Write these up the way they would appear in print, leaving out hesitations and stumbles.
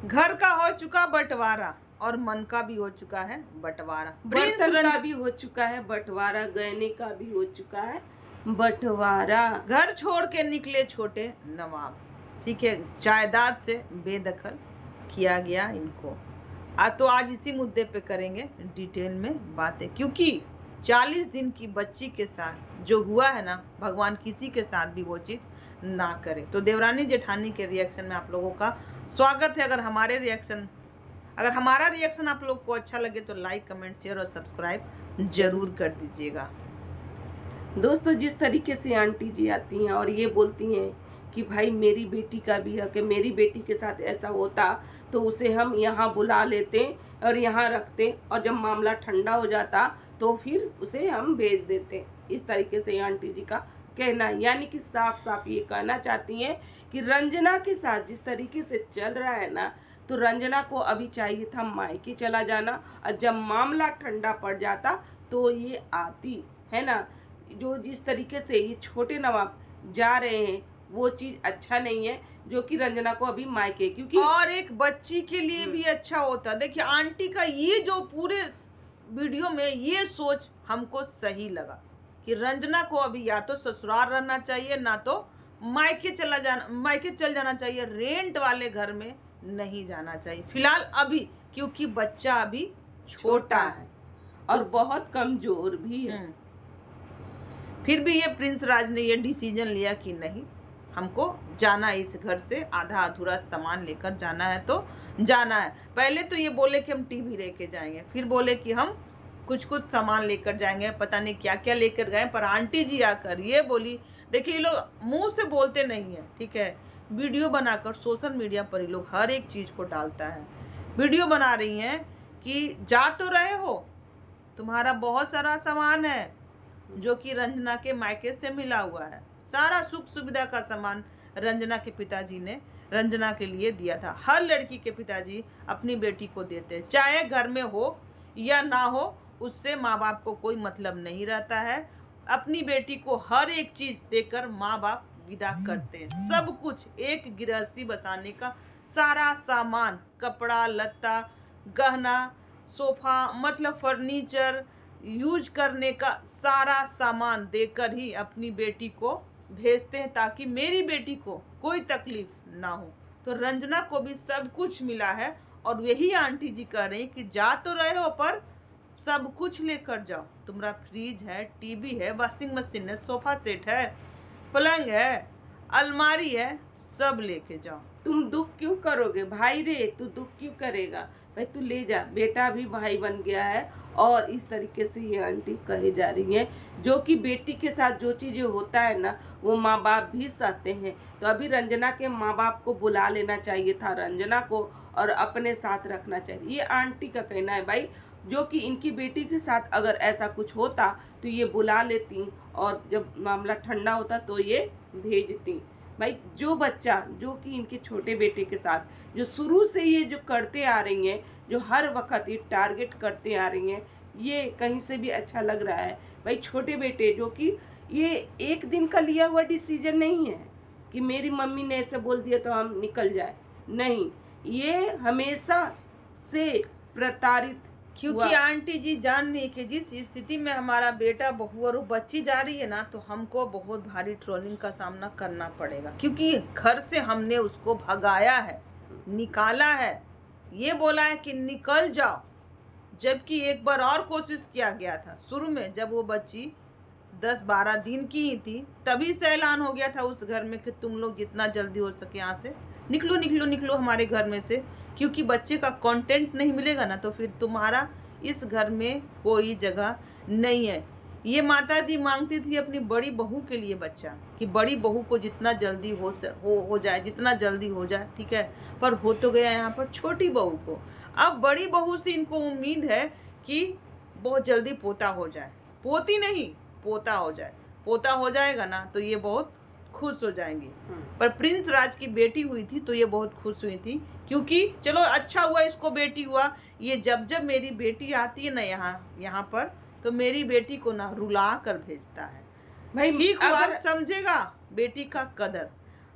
घर का हो चुका बंटवारा और मन का भी हो चुका है बंटवारा। बर्तन का भी हो चुका है बंटवारा, गहने का भी हो चुका है बंटवारा। घर छोड़ के निकले छोटे नवाब, ठीक है, जायदाद से बेदखल किया गया इनको। तो आज इसी मुद्दे पे करेंगे डिटेल में बातें, क्योंकि 40 दिन की बच्ची के साथ जो हुआ है ना, भगवान किसी के साथ भी वो चीज़ ना करे। तो देवरानी जेठानी के रिएक्शन में आप लोगों का स्वागत है। अगर हमारा रिएक्शन आप लोग को अच्छा लगे तो लाइक, कमेंट, शेयर और सब्सक्राइब जरूर कर दीजिएगा। दोस्तों, जिस तरीके से आंटी जी आती हैं और ये बोलती हैं कि भाई मेरी बेटी का भी है, कि मेरी बेटी के साथ ऐसा होता तो उसे हम यहाँ बुला लेते और यहाँ रखते, और जब मामला ठंडा हो जाता तो फिर उसे हम भेज देते। इस तरीके से आंटी जी का कहना है, यानी कि साफ साफ ये कहना चाहती हैं कि रंजना के साथ जिस तरीके से चल रहा है ना, तो रंजना को अभी चाहिए था मायके चला जाना, और जब मामला ठंडा पड़ जाता तो ये आती, है ना। जो जिस तरीके से ये छोटे नवाब जा रहे हैं वो चीज़ अच्छा नहीं है, जो कि रंजना को अभी मायके, क्योंकि और एक बच्ची के लिए भी अच्छा होता। देखिए आंटी का ये जो पूरे वीडियो में ये सोच हमको सही लगा कि रंजना को अभी या तो ससुराल रहना चाहिए, ना तो मायके चल जाना चाहिए। रेंट वाले घर में नहीं जाना चाहिए फिलहाल अभी, क्योंकि बच्चा अभी छोटा है और बहुत कमजोर भी है। फिर भी ये प्रिंस राज ने ये डिसीजन लिया कि नहीं, हमको जाना है इस घर से, आधा अधूरा सामान लेकर जाना है तो जाना है। पहले तो ये बोले कि हम टीवी लेके जाएंगे, फिर बोले कि हम कुछ सामान लेकर जाएंगे, पता नहीं क्या क्या लेकर गए। पर आंटी जी आकर ये बोली, देखिए ये लोग मुंह से बोलते नहीं है, ठीक है, वीडियो बनाकर सोशल मीडिया पर ये लोग हर एक चीज़ को डालता है। वीडियो बना रही हैं कि जा तो रहे हो, तुम्हारा बहुत सारा सामान है जो कि रंजना के मायके से मिला हुआ है। सारा सुख सुविधा का सामान रंजना के पिताजी ने रंजना के लिए दिया था। हर लड़की के पिताजी अपनी बेटी को देते हैं, चाहे घर में हो या ना हो, उससे माँ बाप को कोई मतलब नहीं रहता है। अपनी बेटी को हर एक चीज़ देकर माँ बाप विदा करते हैं। सब कुछ, एक गृहस्थी बसाने का सारा सामान, कपड़ा लत्ता, गहना, सोफा, मतलब फर्नीचर, यूज करने का सारा सामान देकर ही अपनी बेटी को भेजते हैं, ताकि मेरी बेटी को कोई तकलीफ ना हो। तो रंजना को भी सब कुछ मिला है, और यही आंटी जी कह रही कि जा तो रहे हो पर सब कुछ लेकर जाओ। तुम्हारा फ्रिज है, टीवी है, वॉशिंग मशीन है, सोफा सेट है, पलंग है, अलमारी है, सब लेके जाओ। तुम दुख क्यों करोगे भाई रे, तू दुख क्यों करेगा भाई, तू ले जा, बेटा भी भाई बन गया है। और इस तरीके से ये आंटी कहे जा रही है, जो कि बेटी के साथ जो चीज़ें होता है ना, वो माँ बाप भी सहते हैं। तो अभी रंजना के माँ बाप को बुला लेना चाहिए था रंजना को, और अपने साथ रखना चाहिए, ये आंटी का कहना है भाई। जो कि इनकी बेटी के साथ अगर ऐसा कुछ होता तो ये बुला लेती, और जब मामला ठंडा होता तो ये भेजती। भाई जो बच्चा, जो कि इनके छोटे बेटे के साथ जो शुरू से ये जो करते आ रही हैं, जो हर वक्त ये टारगेट करते आ रही हैं, ये कहीं से भी अच्छा लग रहा है। भाई छोटे बेटे, जो कि ये एक दिन का लिया हुआ डिसीजन नहीं है कि मेरी मम्मी ने ऐसे बोल दिया तो हम निकल जाए, नहीं, ये हमेशा से प्रताड़ित, क्योंकि आंटी जी जान रही है कि जिस स्थिति में हमारा बेटा, बहू और बच्ची जा रही है ना, तो हमको बहुत भारी ट्रोलिंग का सामना करना पड़ेगा, क्योंकि घर से हमने उसको भगाया है, निकाला है, ये बोला है कि निकल जाओ। जबकि एक बार और कोशिश किया गया था शुरू में, जब वो बच्ची 10-12 दिन की ही थी, तभी से ऐलान हो गया था उस घर में कि तुम लोग जितना जल्दी हो सके यहाँ से निकलो निकलो निकलो हमारे घर में से, क्योंकि बच्चे का कंटेंट नहीं मिलेगा ना तो फिर तुम्हारा इस घर में कोई जगह नहीं है। ये माता जी मांगती थी अपनी बड़ी बहू के लिए बच्चा, कि बड़ी बहू को जितना जल्दी हो जाए, जितना जल्दी हो जाए, ठीक है, पर हो तो गया यहाँ पर छोटी बहू को। अब बड़ी बहू से इनको उम्मीद है कि बहुत जल्दी पोता हो जाए, पोती नहीं पोता हो जाए। पोता हो जाएगा ना तो ये बहुत खुश हो जाएंगी। पर प्रिंस राज की बेटी हुई थी तो ये बहुत खुश हुई थी, क्योंकि चलो अच्छा हुआ इसको बेटी हुआ। ये जब जब मेरी बेटी आती है ना यहाँ पर, तो मेरी बेटी को ना रुला कर भेजता है। भाई ठीक हुआ, समझेगा बेटी का कदर।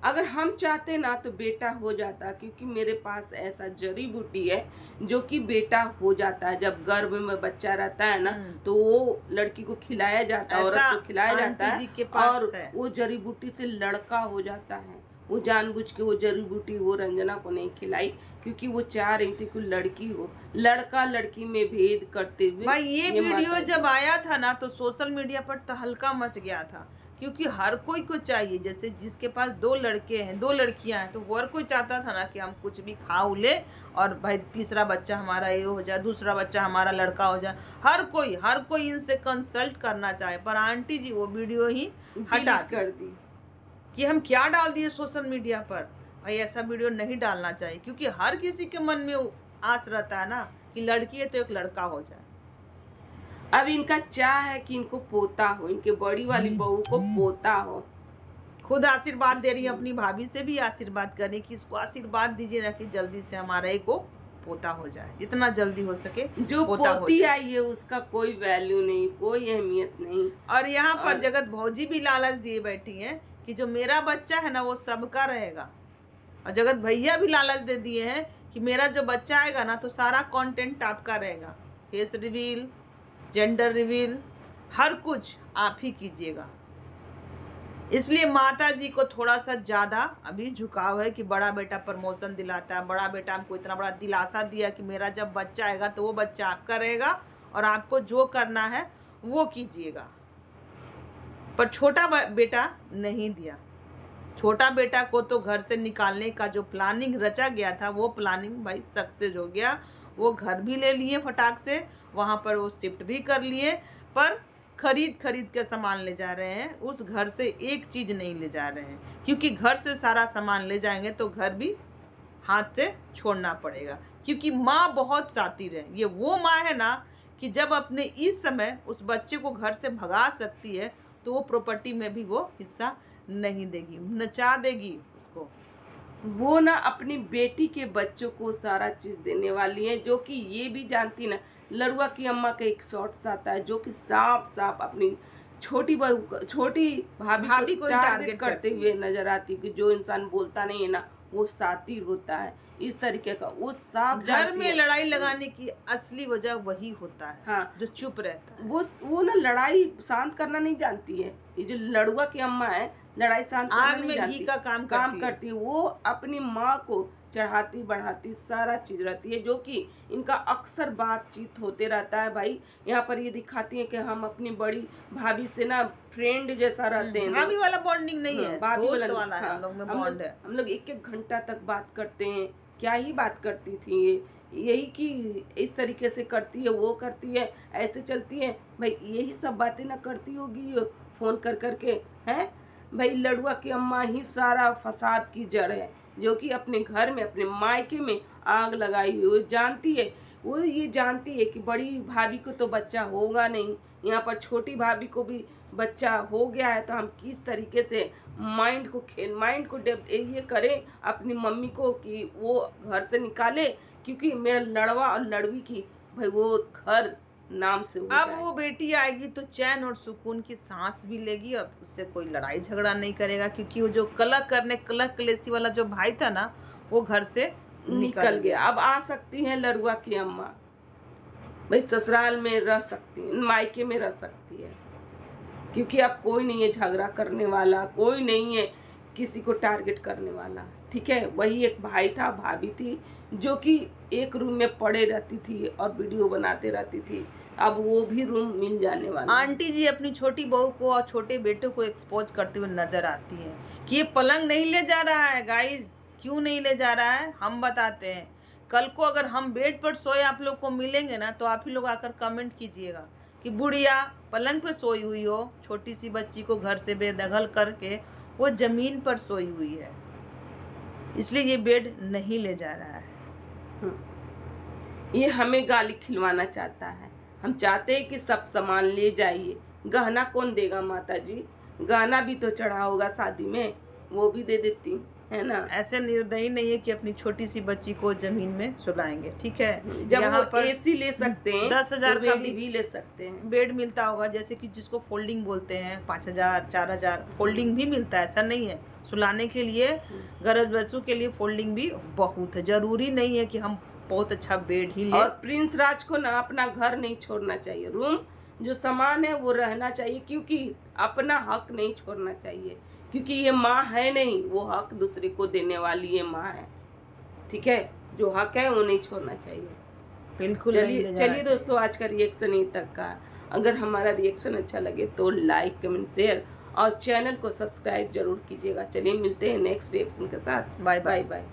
अगर हम चाहते ना तो बेटा हो जाता, क्योंकि मेरे पास ऐसा जड़ी बूटी है जो कि बेटा हो जाता है। जब गर्भ में बच्चा रहता है ना तो वो लड़की को खिलाया जाता है, ऐसा औरत को खिलाया जाता आंटी जी है के पास और है। वो जड़ी बूटी से लड़का हो जाता है। वो जानबूझ के वो जड़ी बूटी वो रंजना को नहीं खिलाई, क्योंकि वो चाह रही थी कि लड़की हो। लड़का लड़की में भेद करते हुए भाई ये वीडियो माता जी। जब आया था ना तो सोशल मीडिया पर तहलका मच गया था, क्योंकि हर कोई को चाहिए, जैसे जिसके पास 2 लड़के हैं 2 लड़कियां हैं तो हर कोई चाहता था ना कि हम कुछ भी खा ले और भाई तीसरा बच्चा हमारा ये हो जाए, दूसरा बच्चा हमारा लड़का हो जाए। हर कोई इनसे कंसल्ट करना चाहे, पर आंटी जी वो वीडियो ही हटा डिलीट कर दी। कि हम क्या डाल दिए सोशल मीडिया पर। भाई ऐसा वीडियो नहीं डालना चाहिए, क्योंकि हर किसी के मन में आस रहता है ना कि लड़की है तो एक लड़का हो जाए। अब इनका चाह है कि इनको पोता हो, इनके बड़ी वाली बहू को पोता हो। खुद आशीर्वाद दे रही है, अपनी भाभी से भी आशीर्वाद करें कि इसको आशीर्वाद दीजिए ना कि जल्दी से हमारा एक को पोता हो जाए, जितना जल्दी हो सके जो पोता हो पोती जाए। आई है उसका कोई वैल्यू नहीं, कोई अहमियत नहीं। और यहाँ पर और जगत भौजी भी लालच दिए बैठी हैं कि जो मेरा बच्चा है ना वो सबका रहेगा, और जगत भैया भी लालच दे दिए हैं कि मेरा जो बच्चा आएगा ना तो सारा कंटेंट आपका रहेगा, फेस रिवील, जेंडर रिवील, हर कुछ आप ही कीजिएगा। इसलिए माता जी को थोड़ा सा ज़्यादा अभी झुकाव है कि बड़ा बेटा प्रमोशन दिलाता है, बड़ा बेटा हमको इतना बड़ा दिलासा दिया कि मेरा जब बच्चा आएगा तो वो बच्चा आपका रहेगा और आपको जो करना है वो कीजिएगा। पर छोटा बेटा नहीं दिया। छोटा बेटा को तो घर से निकालने का जो प्लानिंग रचा गया था वो प्लानिंग भाई सक्सेस हो गया। वो घर भी ले लिए फटाक से, वहाँ पर वो शिफ्ट भी कर लिए, पर खरीद के सामान ले जा रहे हैं। उस घर से एक चीज़ नहीं ले जा रहे हैं, क्योंकि घर से सारा सामान ले जाएंगे तो घर भी हाथ से छोड़ना पड़ेगा। क्योंकि माँ बहुत शातिर है, ये वो माँ है ना कि जब अपने इस समय उस बच्चे को घर से भगा सकती है तो वो प्रॉपर्टी में भी वो हिस्सा नहीं देगी, नचा देगी उसको। वो ना अपनी बेटी के बच्चों को सारा चीज देने वाली है, जो कि ये भी जानती ना। लड़ुआ की अम्मा का एक शॉर्ट्स आता है जो कि साफ साफ अपनी छोटी बहू छोटी भाभी को को टारगेट टारगेट करते करती हुए है। नजर आती है कि जो इंसान बोलता नहीं है ना वो शातिर होता है। इस तरीके का वो साफ घर जानती में है। लड़ाई लगाने की असली वजह वही होता है, हाँ, जो चुप रहता है। वो ना लड़ाई शांत करना नहीं जानती है। ये जो लड़ुआ की अम्मा है लड़ाई शांत करना आग नहीं में जानती, घी का काम करती है। वो अपनी माँ को चढ़ाती बढ़ाती सारा चीज रहती है, जो कि इनका अक्सर बातचीत होते रहता है। भाई यहाँ पर ये दिखाती है कि हम अपनी बड़ी भाभी से ना फ्रेंड जैसा रहते हैं। भाभी वाला बॉन्डिंग नहीं है, भाभी दोस्त वाला है, हम लोग में बॉन्ड है। हम लोग 1-1 घंटा तक बात करते हैं। क्या ही बात करती थी ये, यही कि इस तरीके से करती है, वो करती है, ऐसे चलती है। भाई यही सब बातें ना करती होगी ये फोन कर करके हैं। भाई लड़ुआ की अम्मा ही सारा फसाद की जड़ है, जो कि अपने घर में अपने मायके में आग लगाई हुई जानती है। वो ये जानती है कि बड़ी भाभी को तो बच्चा होगा नहीं, यहाँ पर छोटी भाभी को भी बच्चा हो गया है, तो हम किस तरीके से माइंड को ये करें अपनी मम्मी को कि वो घर से निकाले, क्योंकि मेरा लड़वा और लड़वी की भाई वो घर नाम से हो अब जाए। वो बेटी आएगी तो चैन और सुकून की सांस भी लेगी और उससे कोई लड़ाई झगड़ा नहीं करेगा, क्योंकि वो जो कलह कलेसी वाला जो भाई था ना वो घर से निकल गया। अब आ सकती हैं लड़ुआ की अम्मा, भाई ससुराल में रह सकती है, मायके में रह सकती है, क्योंकि अब कोई नहीं है झगड़ा करने वाला, कोई नहीं है किसी को टारगेट करने वाला। ठीक है, वही एक भाई था, भाभी थी, जो कि एक रूम में पड़े रहती थी और वीडियो बनाते रहती थी। अब वो भी रूम मिल जाने वाला। आंटी जी अपनी छोटी बहू को और छोटे बेटे को एक्सपोज करते हुए नजर आती है कि ये पलंग नहीं ले जा रहा है। गाइस क्यों नहीं ले जा रहा है हम बताते हैं। कल को अगर हम बेड पर सोए आप लोग को मिलेंगे ना तो आप ही लोग आकर कमेंट कीजिएगा कि बुढ़िया पलंग पे सोई हुई हो, छोटी सी बच्ची को घर से बेदखल करके वो जमीन पर सोई हुई है, इसलिए ये बेड नहीं ले जा रहा है। ये हमें गाली खिलवाना चाहता है। हम चाहते हैं कि सब सामान ले जाइए। गहना कौन देगा माता जी? गहना भी तो चढ़ा होगा शादी में, वो भी दे देती। है ना। ऐसे निर्दयी नहीं है कि अपनी छोटी सी बच्ची को जमीन में सुलाएंगे, ठीक है। जब यहाँ वो पर एसी ले सकते हैं 10,000 तो का बेड भी ले सकते हैं। बेड मिलता होगा, जैसे कि जिसको फोल्डिंग बोलते हैं, 5,000 4,000 फोल्डिंग भी मिलता है, ऐसा नहीं है। सुलाने के लिए गरज बसों के लिए फोल्डिंग भी बहुत है, जरूरी नहीं है कि हम बहुत अच्छा बेड ही ले। और प्रिंस राज को ना अपना घर नहीं छोड़ना चाहिए, रूम जो सामान है वो रहना चाहिए, क्योंकि अपना हक नहीं छोड़ना चाहिए, क्योंकि ये माँ है नहीं, वो हक दूसरे को देने वाली ये माँ है, ठीक है। जो हक है वो नहीं छोड़ना चाहिए। बिल्कुल चलिए दोस्तों, आज का रिएक्शन यहीं तक का। अगर हमारा रिएक्शन अच्छा लगे तो लाइक कमेंट शेयर और चैनल को सब्सक्राइब जरूर कीजिएगा। चलिए मिलते हैं नेक्स्ट रिएक्शन के साथ। Bye bye.